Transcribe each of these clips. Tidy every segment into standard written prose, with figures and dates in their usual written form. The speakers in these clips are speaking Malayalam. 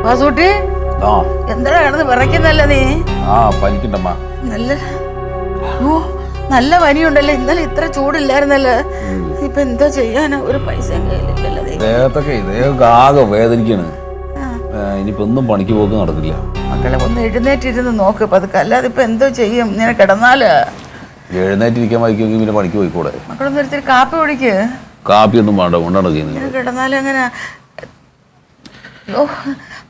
വാസൂട്ടി എന്താ കിടന്ന് വിറയ്ക്കുന്നല്ല നീ? പനിക്കണ്ടമ്മ. നല്ല പനിയുണ്ടല്ലോ. ഇന്നലെ ഇത്ര ചൂടില്ലായിരുന്നല്ലോ. ഇപ്പൊ എന്താ ചെയ്യാനാ? ഒരു പൈസ കയ്യിലില്ലല്ലോ. ദേഹത്തൊക്കെ ആകെ വേദനിക്കാണ്. ഇനിയിപ്പോ ഒന്നും പണിക്ക് പോക്ക് നടക്കില്ല. മക്കളെ ഒന്ന് എഴുന്നേറ്റിരുന്ന് നോക്ക് പതുക്കെ. അല്ലാതെ ഇപ്പൊ എന്തോ ചെയ്യും? ഇങ്ങനെ കിടന്നാല് എഴുന്നേറ്റിരിക്കാൻ വായിക്കുമെങ്കിൽ പിന്നെ പണിക്ക് പോയിക്കൂടെ? മക്കളൊന്നും ഒരിത്തിരി കാപ്പി കുടിക്ക്. കാപ്പിയൊന്നും വേണ്ട, കൊണ്ടാണ് ചെയ്യുന്നത്. കിടന്നാലും അങ്ങനെ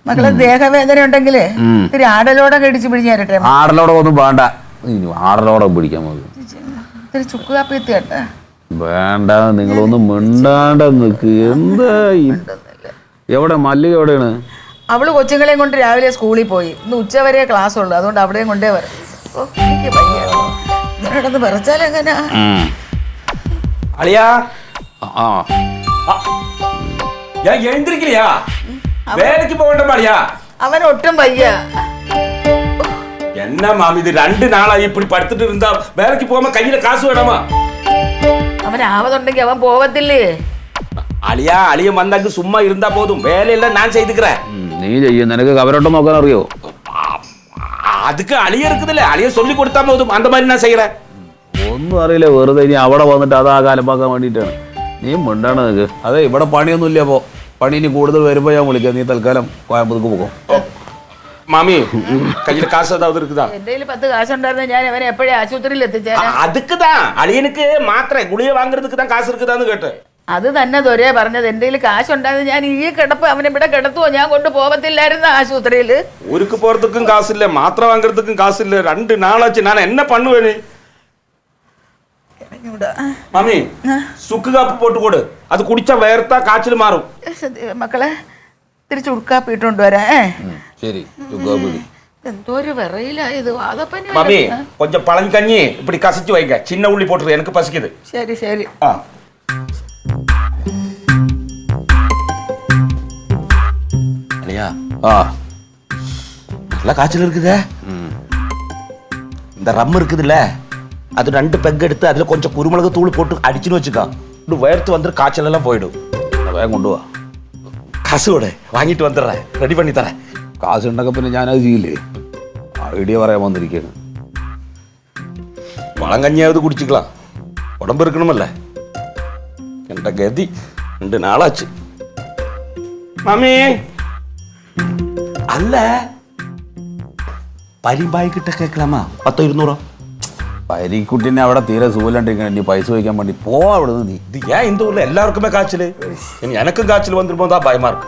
മക്കളെ ദേഹവേദന ഉണ്ടെങ്കിലേ ഇത്തിരി ആടലോടെ കടിച്ചു പിടിഞ്ഞേരട്ടെ. ആടലോടെ ഒന്നും വേണ്ട, ആടലോടെ പിടിക്കാൻ മതി. ഇത്തിരി ചുക്ക് കാപ്പി എത്തിയട്ടെ. വേണ്ട, നിങ്ങളൊന്നും മിണ്ടാണ്ട നിക്ക്. എന്താ എവിടെ മല്ലിക എവിടെയാണ്? അവള് കൊച്ചുങ്ങളെയും കൊണ്ട് രാവിലെ സ്കൂളിൽ പോയി. ഇന്ന് ഉച്ചവരെ ക്ലാസ് ഉള്ളു, അതുകൊണ്ട് അവിടെയും കൊണ്ടേ വരാം. എനിക്ക് പയ്യാണോ ഇങ്ങനെ കിടന്ന് വിറച്ചാലെങ്ങനാ? അളിയാ ഞാൻ എഴുந்திരിക്കില്ലയാ, വേലക്ക് പോകണ്ട മാളിയാ. അവൻ ഒട്ടും വയ്യ. എന്നാ മാമി ഇത് 2 നാളായി ഇപ്പടി പടുത്തിട്ട് இருந்தா വേലക്ക് പോകുമ്പോ കയ്യില് കാശ് വേണമാ. അവൻ ആവതുണ്ടെങ്കിൽ അവൻ പോവത്തില്ലേ? അളിയാ അളിയൻ വന്നെങ്കിൽ സുമ്മാ ഇരുന്നാ പോതും, വേലയെല്ലാം ഞാൻ ചെയ്തുക്കറേ. നീ ചെയ്യും, നിനക്ക് കവരോട്ടം നോക്കാൻ അറിയോ? அதுக்கு அழிய இருக்குதுல்ல, அழிய சொல்லி கொடுத்தா போதும், அந்த மாதிரி நான் செய்யறேன். ഒന്നും അറിയില്ല, വെറുതെ ഇനി അവിടെ വന്നിട്ട് അതാ കാലമാക്കാൻ വേണ്ടിയിട്ടാണ്. നീ മിണ്ടാണ് നിനക്ക്. അതെ, ഇവിടെ പണിയൊന്നും ഇല്ല. അപ്പോ പണി ഇനി കൂടുതൽ വരുമ്പോ ഞാൻ വിളിക്കാം. നീ തൽക്കാലം കോയമ്പത്തൂർക്ക് പോകും. മാമി കയ്യിൽ കാശ് ഏതാവത് இருக்குதா? എന്റെ 10 കാശുണ്ടായിരുന്ന ഞാൻ അവനെ എപ്പോഴും ആശുപത്രിയിൽ എത്തിച്ചേരാ. அதுக்குதான் அழியனுக்கு மாத்திரை குளிய வாங்குறதுக்கு தான் காசு இருக்குதான்னு கேட்டேன். അത് തന്നെ ദൊരേ പറഞ്ഞത്. എന്റെ കാശുണ്ടായത് ഞാൻ ഈ കിടപ്പ് അവനെ ഇവിടെ കിടത്തുവോ? ഞാൻ കൊണ്ട് പോകത്തില്ലായിരുന്നു ആശുപത്രിയിൽ. ஊருக்கு போறதுக்கும் காசு இல்ல, மாத்திரை வாங்குறதுக்கும் காசு இல்ல. 2 நாளாச்சு. நான் என்ன பண்ணுவேன்னு. மாமி சுக்கு காப்பு போட்டு கொடு, அது குடிச்சா வேர்த்தா காய்ச்சல் மாறும். മക്കളെ തിരിച്ചു ഉടുക്കാപ്പി ഇട്ടോണ്ട് വരാ. ശരി. എന്തോ ഒരു വിറയിലായത്. വാദപ്പനി. மாமி கொஞ்சம் பழங்கஞ்சி இப்படி கசிச்சு வைங்க, சின்ன உள்ளி போட்டுரு, எனக்கு பசிக்குது. ശരി ശരി. அலியா நல்ல காய்ச்சல் இருக்குதே. இந்த ரம் இருக்குதுல்ல, அது 2 பெக் எடுத்து அதுல கொஞ்சம் குருமிளகு தூள் போட்டு அடிச்சுன்னு வச்சுக்கோ. வேர்த்து வந்துடும், காய்ச்சல் எல்லாம் போயிடும். വേഗം കൊണ്ടുപോവാ. காசு கூட வாங்கிட்டு வந்துடுறேன், ரெடி பண்ணி தரேன். കാശ് ഉണ്ടെങ്കിൽ പിന്നെ ഞാനത് ചെയ്യില്ലേ? ഐഡിയ പറയാൻ വന്നിരിക്കുകയാണ്. பழங்கஞ்சியாவது குடிச்சுக்கலாம், உடம்பு இருக்கணுமல்ல. என்ற கதி 2 நாளாச்சு. மாமி அல்ல, പരിമ്പായി കിട്ട കേൾക്കലാമാ? 10-200. പരിക്കുട്ടിനെ അവിടെ തീരെ സൂര്യണ്ടിരിക്കണം. നീ പൈസ വയ്ക്കാൻ വേണ്ടി പോവാ അവിടെ നിന്ന്. നീ ഇത് ഏൻ இந்த ஊர்ல எல்லாருக்குமே காய்ச்சல், இனி எனக்கும் காய்ச்சல் வந்துருமோ தான் பயமா இருக்கு.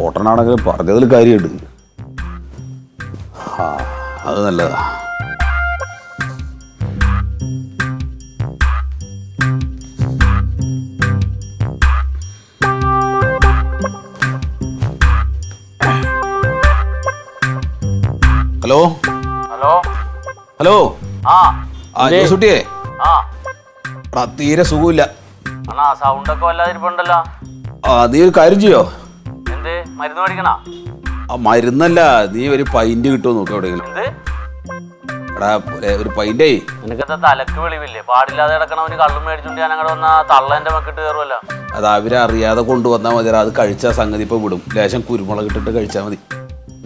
പൊട്ടനാണെങ്കിൽ പറഞ്ഞതിൽ കാര്യമുണ്ട്. അത് നല്ലതാ. Hello hello hello. ജോസുട്ടിയെ, ആ തീരെ സുഖമില്ല. അണ്ണാ സൗണ്ടൊക്കെ വല്ലാതിരിപ്പുണ്ടല്ലോ. നീ ഒരു കാര്യം ചെയ്യോ? എന്ത് മരുന്ന് മേടിക്കണോ? മരുന്നല്ല, നീ ഒരു പൈന്റ് കിട്ടുമോ നോക്കാം എവിടെയെങ്കിലും. എന്ത് എടാ ഒരു പൈന്റേ. നിനക്കെന്താ തലക്ക് വെളിവില്ലേ? പാടില്ലാതെ കിടക്കണവന് കള്ളും മേടിച്ചോണ്ട് ഞാൻ അങ്ങോട്ട് വന്ന തള്ളേന്റെ മക്കിട്ട് കയറുമല്ലോ. അത് അവരറിയാതെ കൊണ്ടുവന്നാൽ മതി. അത് കഴിച്ചാൽ സംഗതി ഇപ്പൊ വിടും. ലേശം കുരുമുളക് ഇട്ടിട്ട് കഴിച്ചാൽ മതി.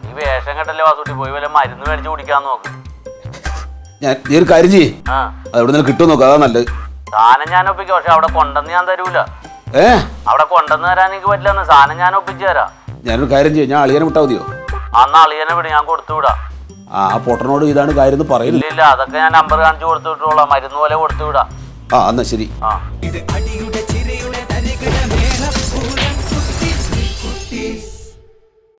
നീ വേഷം കെട്ടല്ലേ വാസൂട്ടി, പോയി വല്ല മരുന്ന് മേടിച്ച് കുടിക്കാന്ന് നോക്ക്. നീ ഒരു കാര്യം ചെയ്യ്, ആ അത് എവിടെ നിന്ന് കിട്ടുമോ നോക്കാം. അതാ നല്ലത്. സാധനം ഞാൻ ഒപ്പിക്കാം, പക്ഷെ അവിടെ കൊണ്ടെന്ന് ഞാൻ തരൂല. അവിടെ കൊണ്ടെന്ന് തരാൻ എനിക്ക് പറ്റില്ലെന്ന്. സാധനം ഞാൻ ഒപ്പിച്ചു തരാം. ഞാനൊരു കാര്യം ചെയ്യും, ഞാൻ അളിയനെ വിട്ടാൽ മതിയോ? അന്ന് അളിയനെ വിട്, ഞാൻ കൊടുത്തു വിടാം. ആ പൊട്ടനോട് ഇതാണ് കാര്യം എന്ന് പറയില്ല. ഇല്ല അതൊക്കെ ഞാൻ നമ്പർ കാണിച്ചു കൊടുത്തു വിട്ടോളാം. മരുന്ന് പോലെ കൊടുത്തു വിടാം. എന്നാ ശരി. ആ